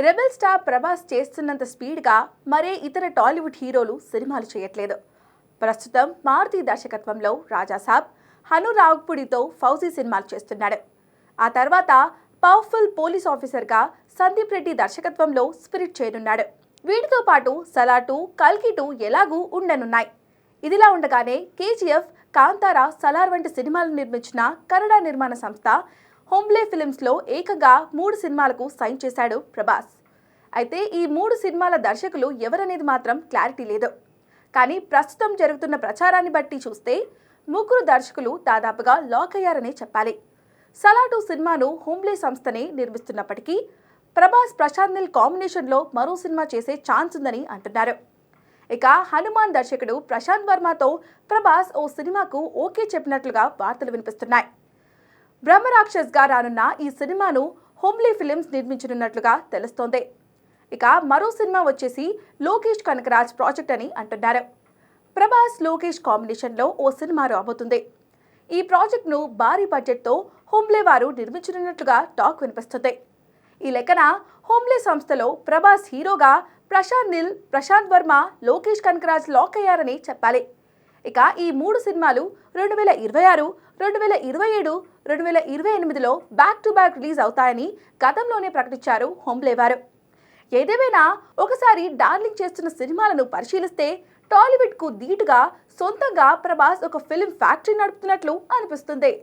Rebel star Prabhas చేస్తున్నంత స్పీడ్గా మరే ఇతర టాలీవుడ్ హీరోలు సినిమాలు చేయట్లేదు. ప్రస్తుతం మారుతి దర్శకత్వంలో రాజాసాబ్, హను రావ్పుడితో ఫౌజీ సినిమాలు చేస్తున్నాడు. ఆ తర్వాత పవర్ఫుల్ పోలీస్ ఆఫీసర్గా సందీప్ రెడ్డి దర్శకత్వంలో స్పిరిట్ చేయనున్నాడు. వీటితో పాటు సలార్ 2, కల్కి 2 ఎలాగూ ఉండనున్నాయి. ఇదిలా ఉండగానే కేజీఎఫ్, కాంతారా, సలార్ వంటి సినిమాలను నిర్మించిన కన్నడ నిర్మాణ సంస్థ హోమ్లే ఫిల్మ్స్లో ఏకంగా 3 సినిమాలకు సైన్ చేశాడు ప్రభాస్. అయితే ఈ 3 సినిమాల దర్శకులు ఎవరనేది మాత్రం క్లారిటీ లేదు. కానీ ప్రస్తుతం జరుగుతున్న ప్రచారాన్ని బట్టి చూస్తే 3 దర్శకులు దాదాపుగా లాక్ అయ్యారనే చెప్పాలి. సలార్ 2 సినిమాను హోమ్లే సంస్థనే నిర్మిస్తున్నప్పటికీ ప్రభాస్, ప్రశాంత్ నీల్ కాంబినేషన్లో మరో సినిమా చేసే ఛాన్స్ ఉందని అంటున్నారు. ఇక హనుమాన్ దర్శకుడు ప్రశాంత్ వర్మతో ప్రభాస్ ఓ సినిమాకు ఓకే చెప్పినట్లుగా వార్తలు వినిపిస్తున్నాయి. బ్రహ్మరాక్షస్గా రానున్న ఈ సినిమాను హోమ్లీ ఫిలిమ్స్ నిర్మించనున్నట్లుగా తెలుస్తోంది. ఇక మరో సినిమా వచ్చేసి లోకేష్ కనకరాజ్ ప్రాజెక్ట్ అని అంటున్నారు. ప్రభాస్, లోకేష్ కాంబినేషన్లో ఓ సినిమా రాబోతుంది. ఈ ప్రాజెక్ట్ను భారీ బడ్జెట్తో హోమ్లే వారు నిర్మించనున్నట్లుగా టాక్ వినిపిస్తుంది. ఈ లెక్కన హోమ్లే సంస్థలో ప్రభాస్ హీరోగా ప్రశాంత్ నీల్, ప్రశాంత్ వర్మ, లోకేష్ కనకరాజ్ లాక్ అయ్యారని చెప్పాలి. ఇక ఈ 3 సినిమాలు 2026, 2027, 2028లో బ్యాక్ టు బ్యాక్ రిలీజ్ అవుతాయని గతంలోనే ప్రకటించారు హోమ్లే వారు. ఏదేమైనా ఒకసారి డార్లింగ్ చేస్తున్న సినిమాలను పరిశీలిస్తే టాలీవుడ్కు ధీటుగా సొంతంగా ప్రభాస్ ఒక ఫిల్మ్ ఫ్యాక్టరీ నడుపుతున్నట్లు అనిపిస్తుంది.